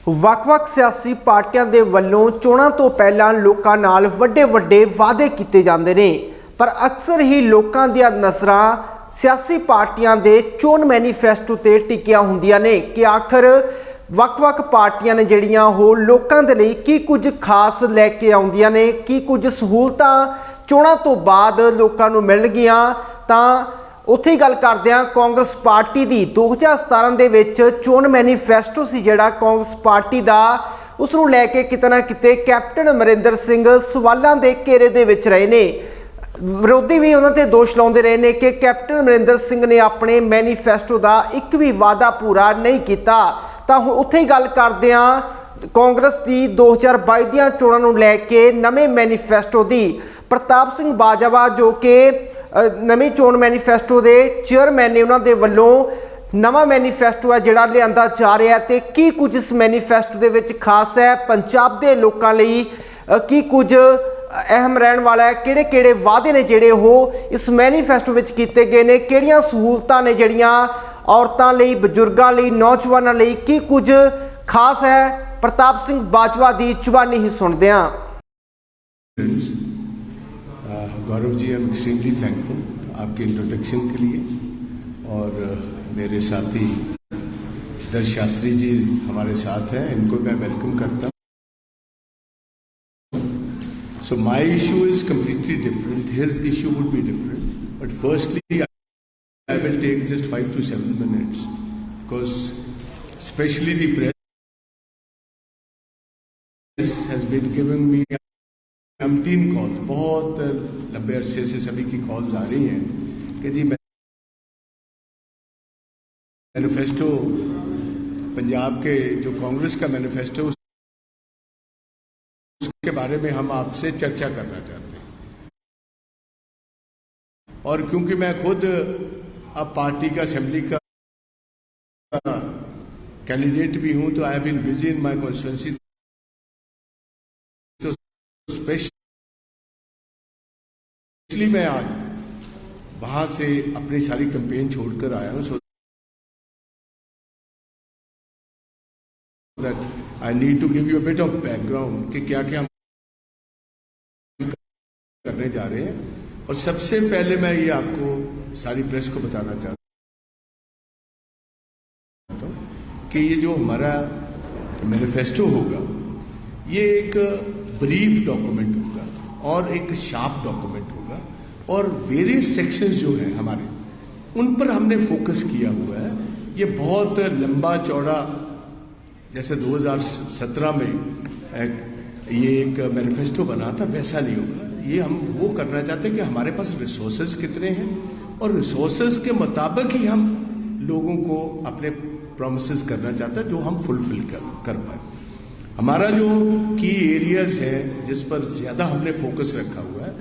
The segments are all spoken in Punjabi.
ਵੱਖ-ਵੱਖ ਸਿਆਸੀ ਪਾਰਟੀਆਂ ਦੇ ਵੱਲੋਂ ਚੋਣਾਂ ਤੋਂ ਪਹਿਲਾਂ ਲੋਕਾਂ ਨਾਲ ਵੱਡੇ-ਵੱਡੇ ਵਾਅਦੇ ਕੀਤੇ ਜਾਂਦੇ ਨੇ, ਪਰ ਅਕਸਰ ਹੀ ਲੋਕਾਂ ਦੀਆਂ ਨਜ਼ਰਾਂ ਸਿਆਸੀ ਪਾਰਟੀਆਂ ਦੇ ਚੋਣ ਮੈਨੀਫੈਸਟੋ ਤੇ ਟਿਕੀਆਂ ਹੁੰਦੀਆਂ ਨੇ ਕਿ ਆਖਰ ਵੱਖ-ਵੱਖ ਪਾਰਟੀਆਂ ਨੇ ਜਿਹੜੀਆਂ ਉਹ ਲੋਕਾਂ ਦੇ ਲਈ ਕੀ ਕੁਝ ਖਾਸ ਲੈ ਕੇ ਆਉਂਦੀਆਂ ਨੇ, ਕੀ ਕੁਝ ਸਹੂਲਤਾਂ ਚੋਣਾਂ ਤੋਂ ਬਾਅਦ ਲੋਕਾਂ ਨੂੰ ਮਿਲਣਗੀਆਂ। ਤਾਂ ਉੱਥੇ ਹੀ ਗੱਲ ਕਰਦੇ ਹਾਂ ਕਾਂਗਰਸ ਪਾਰਟੀ ਦੀ 2017 ਦੇ ਵਿੱਚ ਚੋਣ ਮੈਨੀਫੈਸਟੋ ਸੀ ਜਿਹੜਾ ਕਾਂਗਰਸ ਪਾਰਟੀ ਦਾ, ਉਸ ਨੂੰ ਲੈ ਕੇ ਕਿਤੇ ਨਾ ਕਿਤੇ ਕੈਪਟਨ ਅਮਰਿੰਦਰ ਸਿੰਘ ਸਵਾਲਾਂ ਦੇ ਘੇਰੇ ਦੇ ਵਿੱਚ ਰਹੇ ਨੇ। ਵਿਰੋਧੀ ਵੀ ਉਹਨਾਂ ਤੇ ਦੋਸ਼ ਲਾਉਂਦੇ ਰਹੇ ਨੇ ਕਿ ਕੈਪਟਨ ਅਮਰਿੰਦਰ ਸਿੰਘ ਨੇ ਆਪਣੇ ਮੈਨੀਫੈਸਟੋ ਦਾ ਇੱਕ ਵੀ ਵਾਅਦਾ ਪੂਰਾ ਨਹੀਂ ਕੀਤਾ। ਤਾਂ ਉੱਥੇ ਹੀ ਗੱਲ ਕਰਦੇ ਹਾਂ ਕਾਂਗਰਸ ਦੀ 2022 ਦੀਆਂ ਚੋਣਾਂ ਨੂੰ ਲੈ ਕੇ ਨਵੇਂ ਮੈਨੀਫੈਸਟੋ ਦੀ। ਪ੍ਰਤਾਪ ਸਿੰਘ ਬਾਜਵਾ ਜੋ ਕਿ ਨਵੇਂ ਚੋਣ ਮੈਨੀਫੈਸਟੋ ਦੇ ਚੇਅਰਮੈਨ ਨੇ, ਉਹਨਾਂ ਦੇ ਵੱਲੋਂ ਨਵਾਂ ਮੈਨੀਫੈਸਟੋ ਹੈ ਜਿਹੜਾ ਲਿਆਂਦਾ ਜਾ ਰਿਹਾ ਤੇ ਕੀ ਕੁਝ ਇਸ ਮੈਨੀਫੈਸਟੋ ਦੇ ਵਿੱਚ ਖਾਸ ਹੈ, ਪੰਜਾਬ ਦੇ ਲੋਕਾਂ ਲਈ ਕੀ ਕੁਝ ਅਹਿਮ ਰਹਿਣ ਵਾਲਾ ਹੈ, ਕਿਹੜੇ ਵਾਅਦੇ ਨੇ ਜਿਹੜੇ ਉਹ ਇਸ ਮੈਨੀਫੈਸਟੋ ਵਿੱਚ ਕੀਤੇ ਗਏ ਨੇ, ਕਿਹੜੀਆਂ ਸਹੂਲਤਾਂ ਨੇ ਜਿਹੜੀਆਂ ਔਰਤਾਂ ਲਈ, ਬਜ਼ੁਰਗਾਂ ਲਈ, ਨੌਜਵਾਨਾਂ ਲਈ ਕੀ ਕੁਝ ਖਾਸ ਹੈ। ਪ੍ਰਤਾਪ ਸਿੰਘ ਬਾਜਵਾ ਦੀ ਜ਼ੁਬਾਨੀ ही सुनते हैं। Gaurav ji, I am extremely thankful आपके इंट्रोडक्शन के लिए, और मेरे साथी दर्श शास्त्री जी हमारे साथ हैं, इनको मैं वेलकम करता हूँ। So my issue is completely different, his issue would be different, but firstly I will take just 5 to 7 minutes because especially the press has been giving me 3 calls, बहुत लंबे अरसे से सभी की कॉल्स आ रही हैं कि जी मैनिफेस्टो, पंजाब के जो कांग्रेस का मैनिफेस्टो उसके बारे में हम आपसे चर्चा करना चाहते हैं। और क्योंकि मैं खुद अब पार्टी का असेंबली का कैंडिडेट भी हूं, तो I have been busy in my constituency, तो स्पेशली मैं आज वहां से अपनी सारी कैंपेन छोड़कर आया हूं, so that I need to give you a bit of background कि क्या क्या हम करने जा रहे हैं। और सबसे पहले मैं ये आपको सारी प्रेस को बताना चाहता हूँ कि ये जो हमारा मैनिफेस्टो होगा ये एक ब्रीफ डॉक्यूमेंट होगा और एक शार्प डॉक्यूमेंट होगा, और वेरियस सेक्शंस जो हैं हमारे उन पर हमने फोकस किया हुआ है। ये बहुत लंबा चौड़ा जैसे 2017 में ये एक मैनिफेस्टो बना था वैसा नहीं होगा। ये हम वो करना चाहते हैं कि हमारे पास रिसोर्सेज कितने हैं और रिसोर्सेज के मुताबिक ही हम लोगों को अपने प्रोमिसेस करना चाहते हैं जो हम फुलफिल कर पाए। हमारा जो की एरियाज है जिस पर ज़्यादा हमने फोकस रखा हुआ है,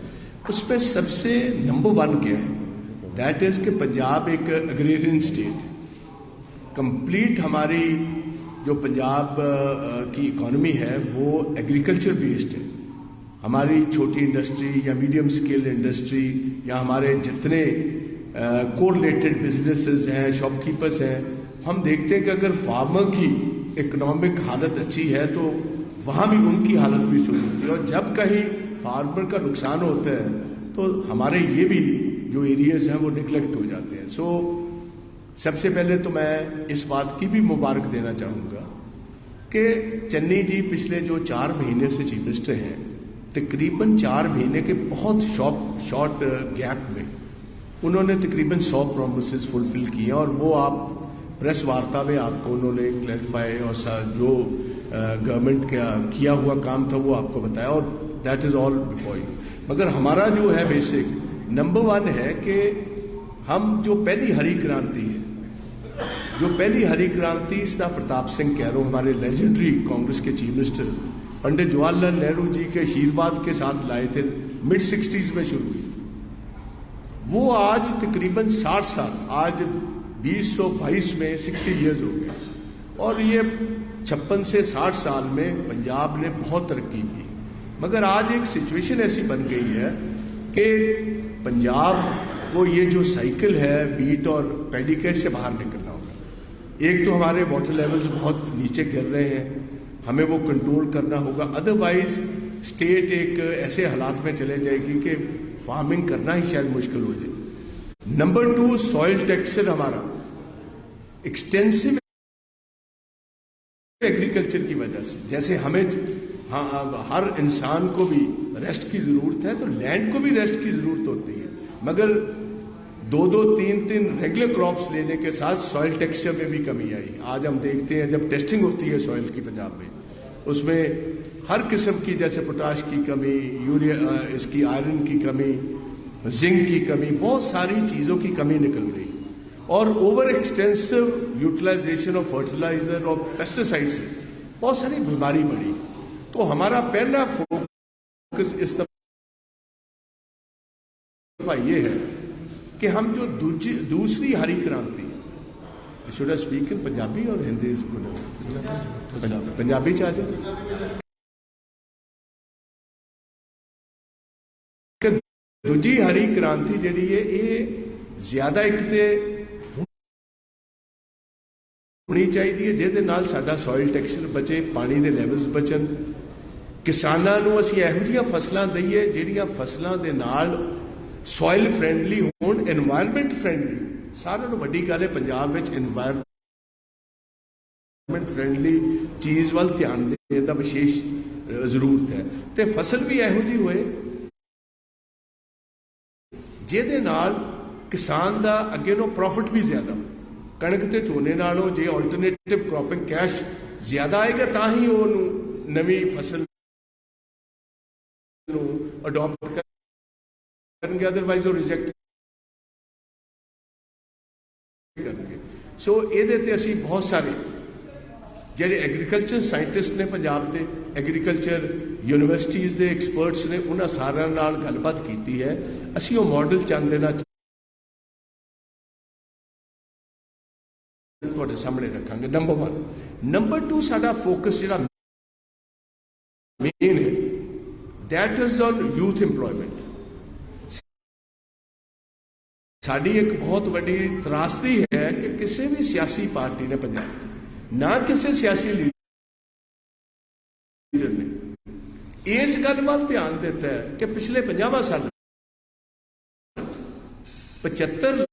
उसमें सबसे नंबर 1 क्या है, दैट इज़ कि पंजाब एक एग्रेरियन स्टेट है। कंप्लीट हमारी जो पंजाब की इकॉनमी है वो एग्रीकल्चर बेस्ड है। हमारी छोटी इंडस्ट्री या मीडियम स्केल इंडस्ट्री या हमारे जितने कोरिलेटेड बिजनेसेस हैं, शॉपकीपर्स हैं, हम देखते हैं कि अगर फार्मर की इकोनॉमिक हालत अच्छी है तो वहाँ भी उनकी हालत भी सुधरती होती है, और जब कहीं फार्मर का नुकसान होता है तो हमारे ये भी जो एरियाज हैं वो निगलेक्ट हो जाते हैं। सो सबसे पहले तो मैं इस बात की भी मुबारक देना चाहूँगा कि चन्नी जी पिछले जो 4 महीने से चीफ मिनिस्टर हैं, तकरीबन 4 महीने के बहुत शॉर्ट गैप में उन्होंने तकरीबन 100 प्रोमिसेस फुलफिल किए, और वो आप प्रेस वार्ता में आपको उन्होंने क्लैरिफाई और जो गवर्नमेंट का किया हुआ काम था वो आपको बताया, और that is all before you. मगर हमारा जो है बेसिक नंबर 1 है कि हम जो पहली हरी क्रांति है, जो पहली हरी क्रांति सरदार प्रताप सिंह कैरो हमारे लेजेंडरी कांग्रेस के चीफ मिनिस्टर पंडित जवाहरलाल नेहरू जी के आशीर्वाद के साथ लाए थे, मिड 60s में शुरू हुई, वो आज तकरीबन 60 साल, आज 2022 में 60 इयर्स हो गए, और ये 56 से 60 साल में पंजाब ने बहुत तरक्की की। मगर आज एक सिचुएशन ऐसी बन गई है कि पंजाब को ये जो साइकिल है वीट और पैडी के से बाहर निकलना होगा। एक तो हमारे वाटर लेवल्स बहुत नीचे गिर रहे हैं, हमें वो कंट्रोल करना होगा, अदरवाइज स्टेट एक ऐसे हालात में चले जाएगी कि फार्मिंग करना ही शायद मुश्किल हो जाए। नंबर 2, सॉइल टेक्सचर हमारा एक्सटेंसिव एग्रीकल्चर की वजह से, जैसे हमें हर इंसान को भी रेस्ट की ज़रूरत है तो लैंड को भी रेस्ट की ज़रूरत होती है, मगर 2-2, 3-3 रेगुलर क्रॉप्स लेने के साथ सॉइल टेक्सचर में भी कमी आई। आज हम देखते हैं जब टेस्टिंग होती है सॉइल की पंजाब में, उसमें हर किस्म की, जैसे पोटाश की कमी, यूरिया, इसकी आयरन की कमी, जिंक की कमी, बहुत सारी चीज़ों की कमी निकल रही, और over extensive utilisation of fertiliser और पेस्टिसाइड से बहुत सारी बीमारी बढ़ी। तो हमारा पहला फोकस इस दफा ये है कि हम जो दूसरी हरी क्रांति, should I speak in Punjabi और हिंदी? पंजाबी च आ जाओ। दूजी हरी क्रांति जिहड़ी है ये ज्यादा एक ते होनी चाहिए, जिहदे नाल साडा सॉइल टेक्सचर बचे, पानी दे लेवल्स बचन, किसानां नूं असीं इहो जिहियां फसलां दईए जिहड़ियां फसलां दे नाल सॉइल फ्रेंडली होण, एनवायरनमेंट फ्रेंडली। सारिਆਂ ਨੂੰ ਵੱਡੀ ਗੱਲ ਹੈ ਪੰਜਾਬ ਵਿੱਚ एनवायरनमेंट फ्रेंडली चीज़ ਵੱਲ ਧਿਆਨ ਦੇਣ ਦਾ ਵਿਸ਼ੇਸ਼ ਜ਼ਰੂਰਤ ਹੈ, ਤੇ ਫਸਲ ਵੀ ਇਹੋ ਜਿਹੀ ਹੋਏ ਜਿਹਦੇ ਨਾਲ ਕਿਸਾਨ ਦਾ ਅੱਗੇ ਨੂੰ ਪ੍ਰੋਫਿਟ ਵੀ ਜ਼ਿਆਦਾ ਹੋ। ਕਣਕ ਤੇ ਝੋਨੇ ਨਾਲੋਂ ਜੇ ਆਲਟਰਨੇਟਿਵ ਕ੍ਰੌਪਿੰਗ ਕੈਸ਼ ਜ਼ਿਆਦਾ ਆਏਗਾ ਤਾਂ ਹੀ ਉਹਨੂੰ ਨਵੀਂ ਫਸਲ ਨੂੰ ਅਡਾਪਟ ਕਰਨਗੇ, ਅਦਰਵਾਈਜ਼ ਉਹ ਰਿਜੈਕਟ ਕਰਨਗੇ। ਸੋ ਇਹਦੇ ਤੇ ਅਸੀਂ ਬਹੁਤ ਸਾਰੇ ਜਿਹੜੇ ਐਗਰੀਕਲਚਰ ਸਾਇੰਟਿਸਟ ਨੇ ਪੰਜਾਬ ਦੇ, ਐਗਰੀਕਲਚਰ ਯੂਨੀਵਰਸਿਟੀਜ਼ ਦੇ ਐਕਸਪਰਟਸ ਨੇ, ਉਹਨਾਂ ਸਾਰਿਆਂ ਨਾਲ ਗੱਲਬਾਤ ਕੀਤੀ ਹੈ। ਅਸੀਂ ਉਹ ਮਾਡਲ ਚੰਦ ਦੇਣਾ ਤੁਹਾਡੇ ਸਾਹਮਣੇ ਰੱਖਾਂਗੇ। ਨੰਬਰ 1। ਨੰਬਰ 2, ਸਾਡਾ ਫੋਕਸ ਜਿਹੜਾ ਮੇਨ ਹੈ that is on youth employment. ਸਾਡੀ ਇੱਕ ਬਹੁਤ ਵੱਡੀ ਤਰਾਸਦੀ ਹੈ ਕਿ ਕਿਸੇ ਵੀ ਸਿਆਸੀ ਪਾਰਟੀ ਨੇ ਪੰਜਾਬ 'ਚ, ਨਾ ਕਿਸੇ ਸਿਆਸੀ ਲੀਡਰ ਨੇ ਇਸ ਗੱਲ ਵੱਲ ਧਿਆਨ ਦਿੱਤਾ ਹੈ ਕਿ ਪਿਛਲੇ 50 ਸਾਲਾਂ 75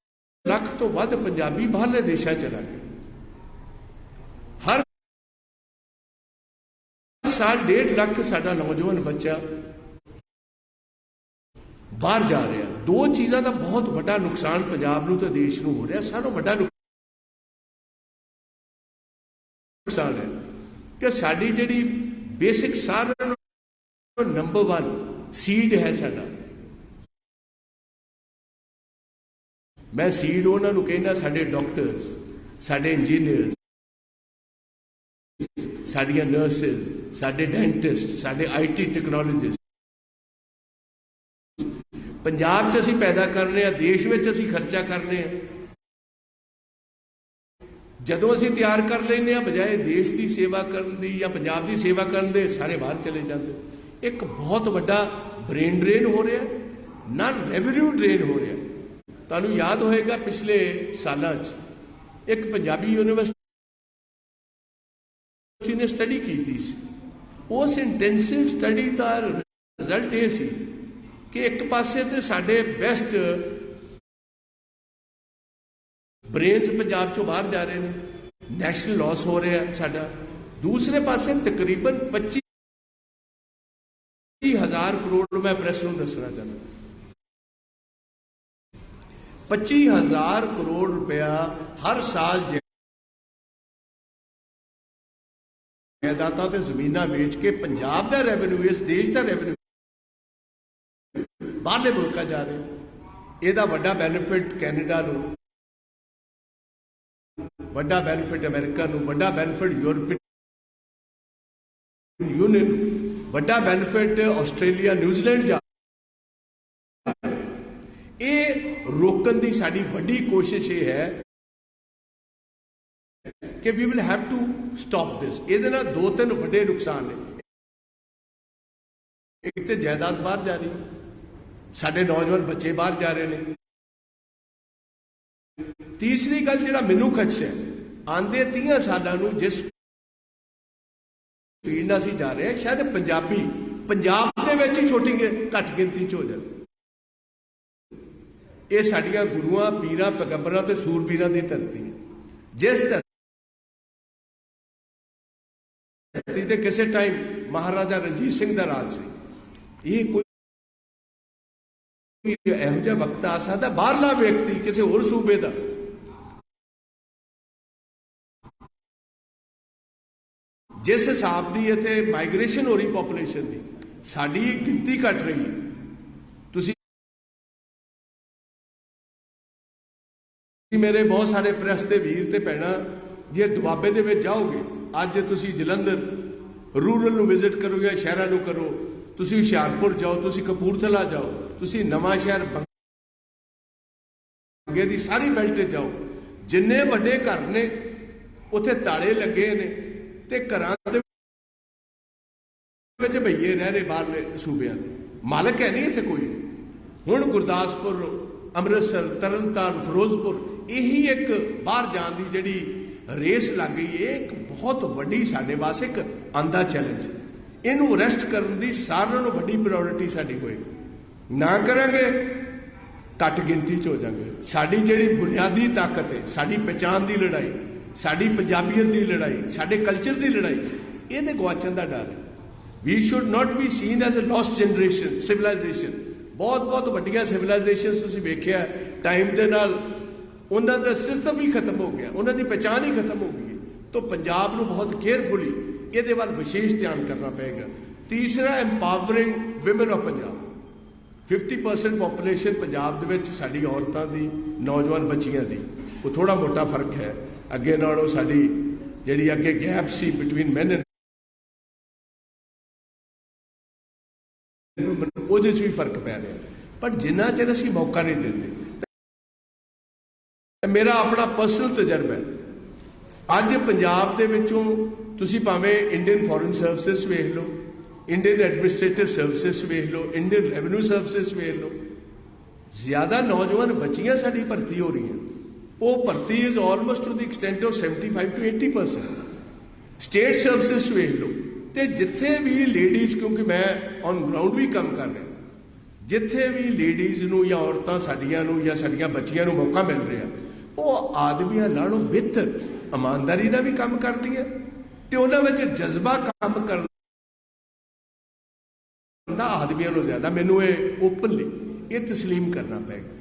ਲੱਖ ਤੋਂ ਵੱਧ ਪੰਜਾਬੀ ਬਾਹਰਲੇ ਦੇਸ਼ਾਂ ਚਲਾ ਗਏ। ਹਰ ਸਾਲ 1.5 ਲੱਖ ਸਾਡਾ ਨੌਜਵਾਨ ਬੱਚਾ ਬਾਹਰ ਜਾ ਰਿਹਾ। ਦੋ ਚੀਜ਼ਾਂ ਦਾ ਬਹੁਤ ਵੱਡਾ ਨੁਕਸਾਨ ਪੰਜਾਬ ਨੂੰ ਤੇ ਦੇਸ਼ ਨੂੰ ਹੋ ਰਿਹਾ। ਸਾਨੂੰ ਵੱਡਾ ਨੁਕਸਾਨ ਹੈ ਕਿ ਸਾਡੀ ਜਿਹੜੀ ਬੇਸਿਕ ਸਾਰਿਆਂ ਨੂੰ ਨੰਬਰ 1 ਸੀਡ ਹੈ ਸਾਡਾ। ਮੈਂ ਸੀਡ ਉਹਨਾਂ ਨੂੰ ਕਹਿੰਦਾ, ਸਾਡੇ ਡਾਕਟਰਸ, ਸਾਡੇ ਇੰਜੀਨੀਅਰਸ, ਸਾਡੀਆਂ ਨਰਸਿਸ, ਸਾਡੇ ਡੈਂਟਿਸਟ, ਸਾਡੇ IT ਟੈਕਨੋਲੋਜਿਸਟ ਪੰਜਾਬ 'ਚ ਅਸੀਂ ਪੈਦਾ ਕਰਨੇ ਆ, ਦੇਸ਼ ਵਿੱਚ ਅਸੀਂ ਖਰਚਾ ਕਰਨੇ ਆ। ਜਦੋਂ ਅਸੀਂ ਤਿਆਰ ਕਰ ਲੈਂਦੇ ਆ, ਬਜਾਏ ਦੇਸ਼ ਦੀ ਸੇਵਾ ਕਰਨ ਦੀ ਜਾਂ ਪੰਜਾਬ ਦੀ ਸੇਵਾ ਕਰਨ ਦੇ, ਸਾਰੇ ਬਾਹਰ ਚਲੇ ਜਾਂਦੇ। ਇੱਕ ਬਹੁਤ ਵੱਡਾ ਬ੍ਰੇਨ ਡਰੇਨ ਹੋ ਰਿਹਾ, ਨਾਲ ਰੈਵਨਿਊ ਡਰੇਨ ਹੋ ਰਿਹਾ। ਤੁਹਾਨੂੰ ਯਾਦ ਹੋਏਗਾ ਪਿਛਲੇ ਸਾਲਾਂ 'ਚ ਇੱਕ ਪੰਜਾਬੀ ਯੂਨੀਵਰਸਿਟੀ ਨੇ ਸਟੱਡੀ ਕੀਤੀ ਸੀ। ਉਸ ਇੰਟੈਂਸਿਵ ਸਟੱਡੀ ਦਾ ਰਿਜ਼ਲਟ ਇਹ ਸੀ ਕਿ ਇੱਕ ਪਾਸੇ ਤੇ ਸਾਡੇ ਬੈਸਟ ਬ੍ਰੇਨਸ ਪੰਜਾਬ ਚੋਂ ਬਾਹਰ ਜਾ ਰਹੇ ਨੇ, ਨੈਸ਼ਨਲ ਲਾਸ ਹੋ ਰਿਹਾ ਸਾਡਾ। ਦੂਸਰੇ ਪਾਸੇ ਤਕਰੀਬਨ 25,000 ਕਰੋੜ, ਮੈਂ ਪ੍ਰੈਸ ਨੂੰ ਦੱਸਣਾ ਚਾਹੁੰਦਾ, 25,000 ਕਰੋੜ ਰੁਪਇਆ ਹਰ ਸਾਲ ਜਾਇਦਾਦਾਂ ਤੇ ਜ਼ਮੀਨਾਂ ਵੇਚ ਕੇ ਪੰਜਾਬ ਦਾ ਰੈਵਨਿਊ, ਇਸ ਦੇਸ਼ ਦਾ ਰੈਵਨਿਊ ਬਾਹਰਲੇ ਮੁਲਕਾਂ ਜਾ ਰਹੇ। ਇਹਦਾ ਵੱਡਾ ਬੈਨੀਫਿਟ ਕੈਨੇਡਾ ਨੂੰ, ਵੱਡਾ ਬੈਨੀਫਿਟ ਅਮਰੀਕਾ ਨੂੰ, ਵੱਡਾ ਬੈਨੀਫਿਟ ਯੂਰਪੀਅਨ ਯੂਨੀਅਨ ਨੂੰ, ਵੱਡਾ ਬੈਨੀਫਿਟ ਆਸਟ੍ਰੇਲੀਆ, ਨਿਊਜ਼ੀਲੈਂਡ ਜਾ। ਇਹ ਰੋਕਣ ਦੀ ਸਾਡੀ ਵੱਡੀ ਕੋਸ਼ਿਸ਼ ਇਹ ਹੈ ਕਿ we will have to stop this. ਇਹਦੇ ਨਾਲ 2-3 ਵੱਡੇ ਨੁਕਸਾਨ ਨੇ। ਇੱਕ ਤੇ ਜਾਇਦਾਦ ਬਾਹਰ ਜਾ ਰਹੀ, ਸਾਡੇ ਨੌਜਵਾਨ ਬੱਚੇ ਬਾਹਰ ਜਾ ਰਹੇ ਨੇ। ਤੀਸਰੀ ਗੱਲ ਜਿਹੜਾ ਮੈਨੂੰ ਖਦਸ਼ਾ ਹੈ, ਆਂਦੇ 30 ਸਾਲਾਂ ਨੂੰ ਜਿਸ ਸਪੀਡ ਨਾਲ ਅਸੀਂ ਜਾ ਰਹੇ ਹਾਂ, ਸ਼ਾਇਦ ਪੰਜਾਬੀ ਪੰਜਾਬ ਦੇ ਵਿੱਚ ਹੀ ਛੋਟੀ ਘੱਟ ਗਿਣਤੀ 'ਚ ਹੋ ਜਾਣ। ਇਹ ਸਾਡੀਆਂ ਗੁਰੂਆਂ ਪੀਰਾਂ ਪੈਗੰਬਰਾਂ ਤੇ ਸੂਰਬੀਰਾਂ ਦੀ ਧਰਤੀ ਹੈ। ਜਿਸ ਧਰਤੀ ਤੇ ਕਿਸੇ ਟਾਈਮ ਮਹਾਰਾਜਾ ਰਣਜੀਤ ਸਿੰਘ ਦਾ ਰਾਜ ਸੀ, ਇਹ ਕੋਈ ਇਹੋ ਜਿਹਾ ਵਕਤ ਆ ਸਕਦਾ ਬਾਹਰਲਾ ਵਿਅਕਤੀ ਕਿਸੇ ਹੋਰ ਸੂਬੇ ਦਾ ਜਿਸ ਹਿਸਾਬ ਦੀ ਇੱਥੇ ਮਾਈਗ੍ਰੇਸ਼ਨ ਹੋ ਰਹੀ ਪੋਪੂਲੇਸ਼ਨ ਦੀ, ਸਾਡੀ ਗਿਣਤੀ ਘਟ ਰਹੀ ਹੈ। ਤੁਸੀਂ ਮੇਰੇ ਬਹੁਤ ਸਾਰੇ ਪ੍ਰੈਸ ਦੇ ਵੀਰ ਤੇ ਭੈਣਾਂ ਜੇ ਦੁਆਬੇ ਦੇ ਵਿੱਚ ਜਾਓਗੇ, ਅੱਜ ਤੁਸੀਂ ਜਲੰਧਰ ਰੂਰਲ ਨੂੰ ਵਿਜ਼ਿਟ ਕਰੋ ਜਾਂ ਸ਼ਹਿਰਾਂ ਨੂੰ ਕਰੋ, ਤੁਸੀਂ ਹੁਸ਼ਿਆਰਪੁਰ ਜਾਓ, ਤੁਸੀਂ ਕਪੂਰਥਲਾ ਜਾਓ, ਤੁਸੀਂ ਨਵਾਂ ਸ਼ਹਿਰ ਬੰਗੇ ਦੀ ਸਾਰੀ ਬੈਲਟ ਜਾਓ, ਜਿੰਨੇ ਵੱਡੇ ਘਰ ਨੇ ਉੱਥੇ ਤਾਲੇ ਲੱਗੇ ਨੇ ਤੇ ਘਰਾਂ ਦੇ ਵਿੱਚ ਭਈਏ ਰਹਿ ਰਹੇ ਬਾਹਰਲੇ ਸੂਬਿਆਂ ਦੇ, ਮਾਲਕ ਹੈ ਨਹੀਂ ਇੱਥੇ ਕੋਈ। ਹੁਣ ਗੁਰਦਾਸਪੁਰ, ਅੰਮ੍ਰਿਤਸਰ, ਤਰਨਤਾਰਨ, ਫਿਰੋਜ਼ਪੁਰ, ਇਹੀ ਇੱਕ ਬਾਹਰ ਜਾਣ ਦੀ ਜਿਹੜੀ ਰੇਸ ਲੱਗ ਗਈ, ਇਹ ਇੱਕ ਬਹੁਤ ਵੱਡੀ ਸਾਡੇ ਵਾਸਤੇ ਇੱਕ ਆਂਦਾ ਚੈਲੰਜ। ਇਹਨੂੰ ਅਰੈਸਟ ਕਰਨ ਦੀ ਸਾਰਿਆਂ ਨੂੰ ਵੱਡੀ ਪ੍ਰਾਇੋਰਟੀ ਸਾਡੀ ਹੋਏਗੀ। ਨਾ ਕਰਾਂਗੇ ਘੱਟ ਗਿਣਤੀ 'ਚ ਹੋ ਜਾਵਾਂਗੇ। ਸਾਡੀ ਜਿਹੜੀ ਬੁਨਿਆਦੀ ਤਾਕਤ ਹੈ, ਸਾਡੀ ਪਹਿਚਾਣ ਦੀ ਲੜਾਈ, ਸਾਡੀ ਪੰਜਾਬੀਅਤ ਦੀ ਲੜਾਈ, ਸਾਡੇ ਕਲਚਰ ਦੀ ਲੜਾਈ, ਇਹਦੇ ਗੁਆਚਣ ਦਾ ਡਰ ਹੈ। We should not be seen as a lost generation civilisation. ਬਹੁਤ ਵੱਡੀਆਂ ਸਿਵਲਾਈਜੇਸ਼ਨਸ ਤੁਸੀਂ ਵੇਖਿਆ ਟਾਈਮ ਦੇ ਨਾਲ ਉਹਨਾਂ ਦਾ ਸਿਸਟਮ ਹੀ ਖਤਮ ਹੋ ਗਿਆ, ਉਹਨਾਂ ਦੀ ਪਹਿਚਾਣ ਹੀ ਖਤਮ ਹੋ ਗਈ ਹੈ। ਤਾਂ ਪੰਜਾਬ ਨੂੰ ਬਹੁਤ ਕੇਅਰਫੁਲੀ ਇਹਦੇ ਵੱਲ ਵਿਸ਼ੇਸ਼ ਧਿਆਨ ਕਰਨਾ ਪਏਗਾ। ਤੀਸਰਾ, empowering women of Punjab. 50% population Punjab ਦੇ ਵਿੱਚ ਸਾਡੀ ਔਰਤਾਂ ਦੀ, ਨੌਜਵਾਨ ਬੱਚੀਆਂ ਦੀ, ਉਹ ਥੋੜਾ ਮੋਟਾ ਫਰਕ ਹੈ ਅੱਗੇ ਨਾਲੋਂ। ਸਾਡੀ ਜਿਹੜੀ ਅੱਗੇ gap C between man and ਉਹਦੇ 'ਚ ਵੀ ਫਰਕ ਪੈ ਰਿਹਾ, ਪਰ ਜਿੰਨਾ ਚਿਰ ਅਸੀਂ ਮੌਕਾ ਨਹੀਂ ਦਿੰਦੇ। ਮੇਰਾ ਆਪਣਾ ਪਰਸਨਲ ਤਜਰਬਾ ਹੈ, ਅੱਜ ਪੰਜਾਬ ਦੇ ਵਿੱਚੋਂ ਤੁਸੀਂ ਭਾਵੇਂ ਇੰਡੀਅਨ ਫੋਰਨ ਸਰਵਿਸਿਜ਼ ਵੇਖ ਲਓ, ਇੰਡੀਅਨ ਐਡਮਿਨਿਸਟ੍ਰੇਟਿਵ ਸਰਵਿਸਿਜ਼ ਵੇਖ ਲਓ, ਇੰਡੀਅਨ ਰੈਵਨਿਊ ਸਰਵਿਸਿਜ਼ ਵੇਖ ਲਓ, ਜ਼ਿਆਦਾ ਨੌਜਵਾਨ ਬੱਚੀਆਂ ਸਾਡੀ ਭਰਤੀ ਹੋ ਰਹੀਆਂ। ਉਹ ਭਰਤੀ is almost to the extent of 75 to 80%। State services ਵੇਖ ਲਓ, ਤੇ ਜਿੱਥੇ ਵੀ ਲੇਡੀਜ਼, ਕਿਉਂਕਿ ਮੈਂ ਔਨ ਗਰਾਊਂਡ ਵੀ ਕੰਮ ਕਰ ਰਿਹਾ, ਜਿੱਥੇ ਵੀ ਲੇਡੀਜ਼ ਨੂੰ ਜਾਂ ਔਰਤਾਂ ਸਾਡੀਆਂ ਨੂੰ ਜਾਂ ਸਾਡੀਆਂ ਬੱਚੀਆਂ ਨੂੰ ਮੌਕਾ ਮਿਲ ਰਿਹਾ, ਉਹ ਆਦਮੀਆਂ ਨਾਲੋਂ ਬਿਹਤਰ ਇਮਾਨਦਾਰੀ ਨਾਲ ਵੀ ਕੰਮ ਕਰਦੀਆਂ ਤੇ ਉਹਨਾਂ ਵਿੱਚ ਜਜ਼ਬਾ ਕੰਮ ਕਰਨ ਦਾ ਆਦਮੀਆਂ ਨੂੰ ਜ਼ਿਆਦਾ। ਮੈਨੂੰ ਇਹ ਓਪਨਲੀ ਇਹ ਤਸਲੀਮ ਕਰਨਾ ਪਏਗਾ।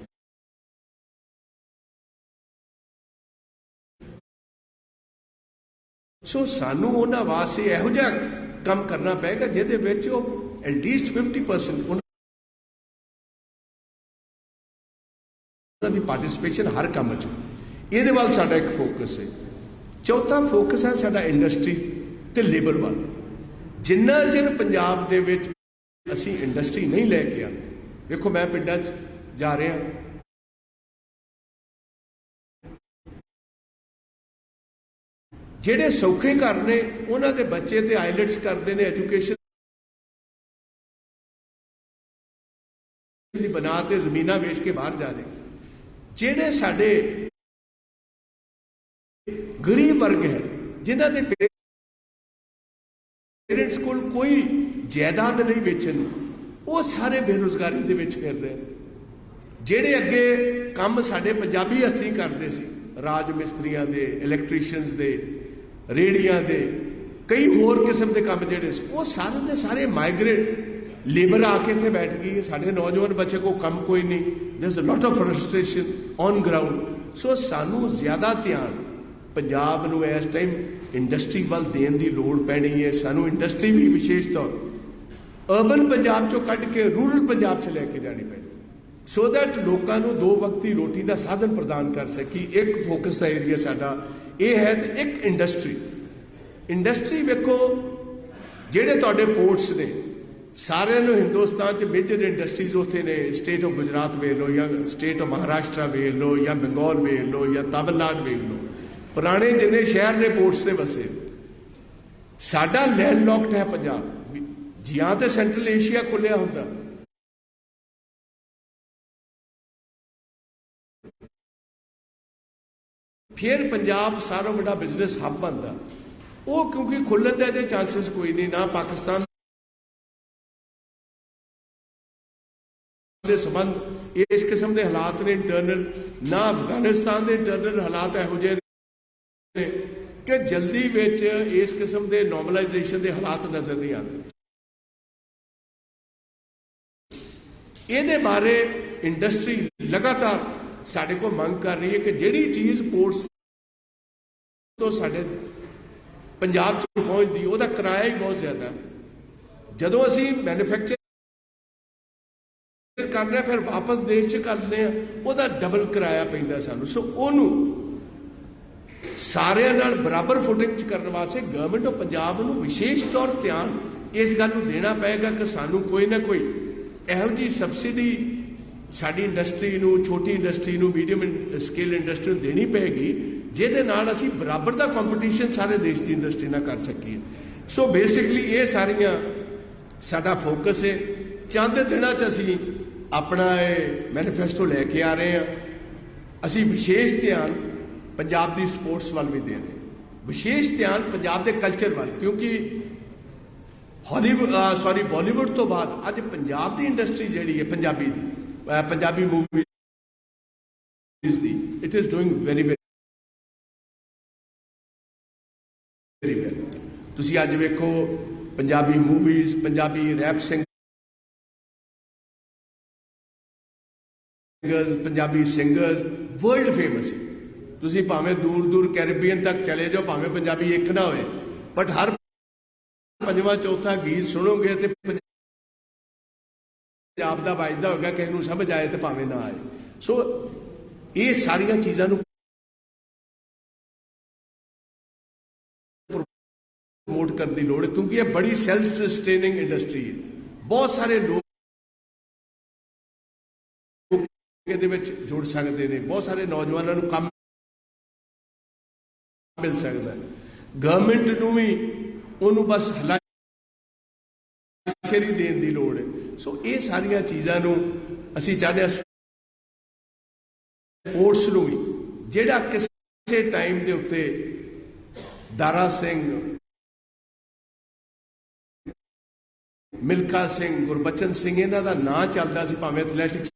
ਸੋ ਸਾਨੂੰ ਉਹਨਾਂ ਵਾਸਤੇ ਇਹੋ ਜਿਹਾ ਕੰਮ ਕਰਨਾ ਪਏਗਾ ਜਿਹਦੇ ਵਿੱਚ ਉਹ ਐਟਲੀਸਟ 50% ਉਹਨਾਂ ਦੀ ਪਾਰਟਿਸਿਪੇਸ਼ਨ ਹਰ ਕੰਮ 'ਚ। ਇਹਦੇ ਵੱਲ ਸਾਡਾ ਇੱਕ ਫੋਕਸ ਹੈ। ਚੌਥਾ ਫੋਕਸ ਹੈ ਸਾਡਾ ਇੰਡਸਟਰੀ ਤੇ ਲੇਬਰ ਵੱਲ। ਜਿੰਨਾ ਚਿਰ ਪੰਜਾਬ ਦੇ ਵਿੱਚ ਅਸੀਂ ਇੰਡਸਟਰੀ ਨਹੀਂ ਲੈ ਕੇ ਆ, ਵੇਖੋ ਮੈਂ ਪਿੰਡਾਂ 'ਚ ਜਾ ਰਿਹਾ, ਜਿਹੜੇ ਸੌਖੇ ਘਰ ਨੇ ਉਹਨਾਂ ਦੇ ਬੱਚੇ ਤੇ ਆਈਲੈਟਸ ਕਰਦੇ ਨੇ, ਐਜੂਕੇਸ਼ਨ ਦੀ ਬਣਾ ਤੇ ਜ਼ਮੀਨਾਂ ਵੇਚ ਕੇ ਬਾਹਰ ਜਾ ਰਹੇ। ਜਿਹੜੇ ਸਾਡੇ ਗਰੀਬ ਵਰਗ ਹੈ, ਜਿਨ੍ਹਾਂ ਦੇ ਪੇਰੈਂਟਸ ਕੋਲ ਕੋਈ ਜਾਇਦਾਦ ਨਹੀਂ ਵੇਚਣ, ਉਹ ਸਾਰੇ ਬੇਰੁਜ਼ਗਾਰੀ ਦੇ ਵਿੱਚ ਫਿਰ ਰਹੇ। ਜਿਹੜੇ ਅੱਗੇ ਕੰਮ ਸਾਡੇ ਪੰਜਾਬੀ ਹੱਥੀਂ ਕਰਦੇ ਸੀ, ਰਾਜ ਮਿਸਤਰੀਆਂ ਦੇ, ਇਲੈਕਟ੍ਰੀਸ਼ੀਅਨਸ ਦੇ, ਰੇੜੀਆਂ ਦੇ, ਕਈ ਹੋਰ ਕਿਸਮ ਦੇ ਕੰਮ ਜਿਹੜੇ ਸੀ, ਉਹ ਸਾਰੇ ਦੇ ਸਾਰੇ ਮਾਈਗ੍ਰੇਟ ਲੇਬਰ ਆ ਕੇ ਇੱਥੇ ਬੈਠ ਗਈ ਹੈ। ਸਾਡੇ ਨੌਜਵਾਨ ਬੱਚੇ ਕੋਲ ਕੰਮ ਕੋਈ ਨਹੀਂ, there is a lot of frustration on ground. So ਸਾਨੂੰ ਜ਼ਿਆਦਾ ਧਿਆਨ ਪੰਜਾਬ ਨੂੰ ਇਸ ਟਾਈਮ ਇੰਡਸਟਰੀ ਵੱਲ ਦੇਣ ਦੀ ਲੋੜ ਪੈਣੀ ਹੈ। ਸਾਨੂੰ ਇੰਡਸਟਰੀ ਵੀ ਵਿਸ਼ੇਸ਼ ਤੌਰ ਅਰਬਨ ਪੰਜਾਬ ਚੋਂ ਕੱਢ ਕੇ ਰੂਰਲ ਪੰਜਾਬ 'ਚ ਲੈ ਕੇ ਜਾਣੀ ਪੈਣੀ, ਸੋ ਦੈਟ ਲੋਕਾਂ ਨੂੰ ਦੋ ਵਕਤੀ ਰੋਟੀ ਦਾ ਸਾਧਨ ਪ੍ਰਦਾਨ ਕਰ ਸਕੀ। ਇੱਕ ਫੋਕਸ ਦਾ ਏਰੀਆ ਸਾਡਾ ਇਹ ਹੈ। ਤੇ ਇੱਕ ਇੰਡਸਟਰੀ ਵੇਖੋ, ਜਿਹੜੇ ਤੁਹਾਡੇ ਪੋਰਟਸ ਨੇ ਸਾਰਿਆਂ ਨੂੰ ਹਿੰਦੁਸਤਾਨ 'ਚ ਮੇਜਰ ਇੰਡਸਟਰੀਜ਼ ਉੱਥੇ ਨੇ। ਸਟੇਟ ਆਫ ਗੁਜਰਾਤ ਵੇਖ ਲਓ, ਜਾਂ ਸਟੇਟ ਆਫ ਮਹਾਰਾਸ਼ਟਰ ਵੇਖ ਲਓ, ਜਾਂ ਬੰਗਾਲ ਵੇਖ ਲਓ, ਜਾਂ ਤਮਿਲਨਾਡੂ ਵੇਖ ਲਓ, ਪੁਰਾਣੇ ਜਿੰਨੇ ਸ਼ਹਿਰ ਨੇ ਪੋਰਟਸ ਤੇ ਵਸੇ। ਸਾਡਾ ਲੈਂਡ ਲੌਕਡ ਹੈ ਪੰਜਾਬ। ਜਾਂ ਤੇ ਸੈਂਟਰਲ ਏਸ਼ੀਆ ਖੁੱਲਿਆ ਹੁੰਦਾ, ਫਿਰ ਪੰਜਾਬ ਸਾਰਾ ਵੱਡਾ ਬਿਜ਼ਨਸ ਹੱਬ ਬਣਦਾ। वो क्योंकि खुलने के अजे चांसिस कोई नहीं, ना पाकिस्तान के संबंध इस किस्म के हालात ने इंटरनल, ना अफगानिस्तान के इंटरनल हालात इहो जिहे ने कि जल्दी विच इस किस्म के नॉर्मलाइजेशन के हालात नजर नहीं आते। ये बारे इंडस्ट्री लगातार साडे को मंग कर रही है कि जिहड़ी चीज़ पोर्ट्स तो साडे पंजाब च पहुँचती उसका किराया ही बहुत ज़्यादा है। जदों असीं मैन्युफैक्चर करने फिर वापस देश च करने उसका डबल किराया पैंदा सानूं। सो उहनूं सारिਆਂ नाल बराबर फुटिंग च करने वास्ते गवर्नमेंट ऑफ पंजाब नूं विशेष तौर ध्यान इस गल नूं देना पएगा कि सानूं कोई ना कोई इहो जी सबसिडी साडी इंडस्ट्री नूं, छोटी इंडस्ट्री नूं, मीडियम स्केल इंडस्ट्री नूं देनी पेगी, जिहदे नाल असीं बराबर दा कंपीटीशन सारे देश की इंडस्ट्री नाल कर सकीए। सो बेसिकली ये सारियां साडा फोकस है। चंद दिनां च असीं अपना मैनीफेस्टो लैके आ रहे हैं। असीं विशेष ध्यान पंजाब की स्पोर्ट्स वाल भी दे रहे हैं, विशेष ध्यान पंजाब के कल्चर वाल, क्योंकि बॉलीवुड तो बाद अज पंजाब की इंडस्ट्री जिहड़ी है पंजाबी मूवीज दी, it is doing very very well. तुसीं अज वेखो Punjabi movies, Punjabi rap Punjabi singers world famous है। तुसीं भावें दूर दूर कैरेबियन तक चले जाओ, भावें पंजाबी एक ना होए, बट हर पंजवां चौथा गीत सुनोगे तो पंजाब दा वाजदा होगा, किसी नूं समझ आए तो भावें ना आए। सो ये सारियां चीज़ां नूं प्रमोट करने की लोड़ है, क्योंकि ये बड़ी सैल्फ सस्टेनिंग इंडस्ट्री है। बहुत सारे लोग ਇਹਦੇ ਵਿੱਚ जुड़ सकते हैं, बहुत सारे नौजवानों को काम मिल सकता है। गवर्नमेंट नूं भी उन्होंने बस हलाशेरी देने की लोड़ है। सो ये सारिया चीज़ों नूं असीं चाहते हैं स्पोर्ट्स नूं भी, जिहड़ा किसी टाइम के उत्ते दारा सिंह, मिल्खा सिंह, गुरबचन सिंह इन्हां दा नां चलदा सी, भावें एथलैटिक्स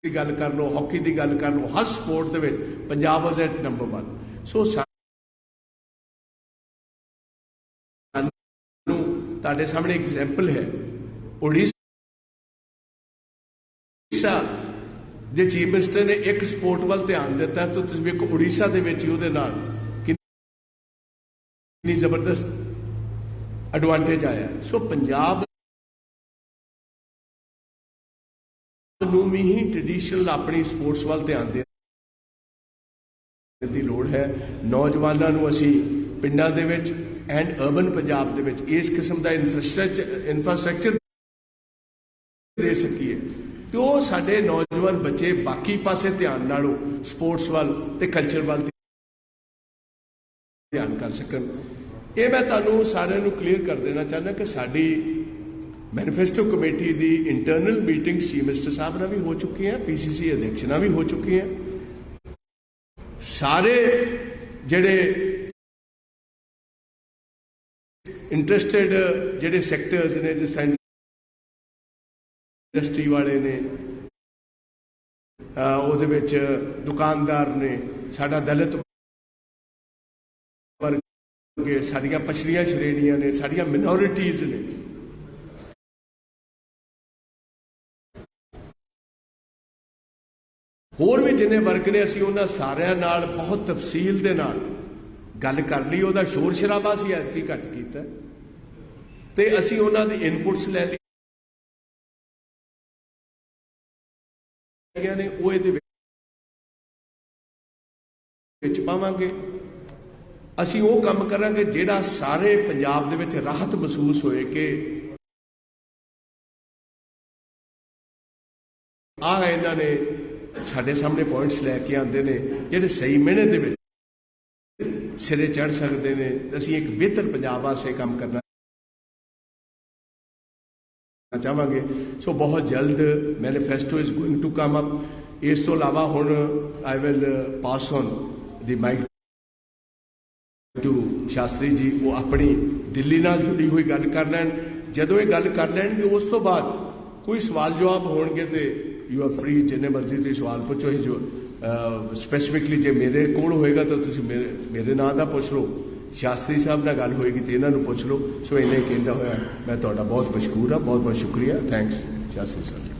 की गल कर लो, हॉकी की गल कर लो, हर स्पोर्ट दे विच Punjab was at number 1। So तुहाडे सामने एग्जाम्पल है, उड़ीसा जे चीफ मिनिस्टर ने एक स्पोर्ट वाल ध्यान दिता, तो तुसीं वेखो उड़ीसा दे विच उहदे नाल कितनी जबरदस्त एडवांटेज आया। सो पंजाब ही ट्रेडिशनल अपनी स्पोर्ट्स वाल ध्यान देने की लोड़ है। नौजवानों को असी पिंडां दे विच एंड अर्बन पंजाब दे विच इस किस्म का इंफ्रास्ट्रक्चर दे सकीए, तो साडे नौजवान बच्चे बाकी पासे ध्यान नालों स्पोर्ट्स वाल ते कल्चर वाल ध्यान कर सकन। ये मैं तुहानूं सारिआं नूं क्लीयर कर देना चाहना कि साडी मैनीफेस्टो कमेटी की इंटरनल मीटिंग चीफ मिनिस्टर साहब ने भी हो चुकी है, पीसीसी अध्यक्षना भी हो चुकी है। सारे जिहड़े इंटरस्टेड जिहड़े सैक्टर्स ने, जिस इंडस्ट्री वाले ने, उहदे विच दुकानदार ने, साडा दलित वर्ग, साडियां पछड़ियां श्रेणियां ने, साडियां मिनोरिटीज़ ने, होर भी जिन्ने वर्ग ने, असीं उन्हां सारिਆਂ नाल बहुत तफसील दे नाल गल कर ली। उहदा शोर शराबा असीं ऐतकी घट कीता ते असीं उन्हां दी इनपुट्स लै लईआं ने, ओह इहदे विच पावांगे। असीं ओह काम करांगे जिहड़ा सारे पंजाब दे विच राहत महसूस होए कि आह इन्हां ने साडे सामने पॉइंट्स लैके आते हैं जिहड़े सही महीने दे विच सिरे चढ़ सकते हैं। असीं एक बेहतर पंजाब वास्ते काम करना चाहांगे। सो बहुत जल्द manifesto is going to come up. ਇਸ ਤੋਂ ਇਲਾਵਾ ਹੁਣ I will pass on the mic to Shastri ji. ਉਹ ਆਪਣੀ ਦਿੱਲੀ ਨਾਲ ਜੁੜੀ ਹੋਈ ਗੱਲ ਕਰ ਲੈਣ। ਜਦੋਂ ਇਹ ਗੱਲ ਕਰ ਲੈਣਗੇ ਉਸ ਤੋਂ ਬਾਅਦ ਕੋਈ ਸਵਾਲ ਜਵਾਬ ਹੋਣਗੇ ਤੇ ਯੂ ਆਰ ਫ੍ਰੀ, ਜਿੰਨੇ ਮਰਜ਼ੀ ਤੁਸੀਂ ਸਵਾਲ ਪੁੱਛੋ। ਹੀ ਜੋ ਸਪੈਸੀਫਿਕਲੀ ਜੇ ਮੇਰੇ ਕੋਲ ਹੋਏਗਾ ਤਾਂ ਤੁਸੀਂ ਮੇਰੇ ਨਾਂ ਦਾ ਪੁੱਛ ਲਓ, ਸ਼ਾਸਤਰੀ ਸਾਹਿਬ ਨਾਲ ਗੱਲ ਹੋਏਗੀ ਤੇ ਇਹਨਾਂ ਨੂੰ ਪੁੱਛ ਲਓ। ਸੋ ਇਹਨੇ ਕਹਿੰਦਾ ਹੋਇਆ ਮੈਂ ਤੁਹਾਡਾ ਬਹੁਤ ਮਸ਼ਕੂਰ ਹਾਂ, ਬਹੁਤ ਬਹੁਤ ਸ਼ੁਕਰੀਆ। ਥੈਂਕਸ ਸ਼ਾਸਤਰੀ ਸਾਹਿਬ।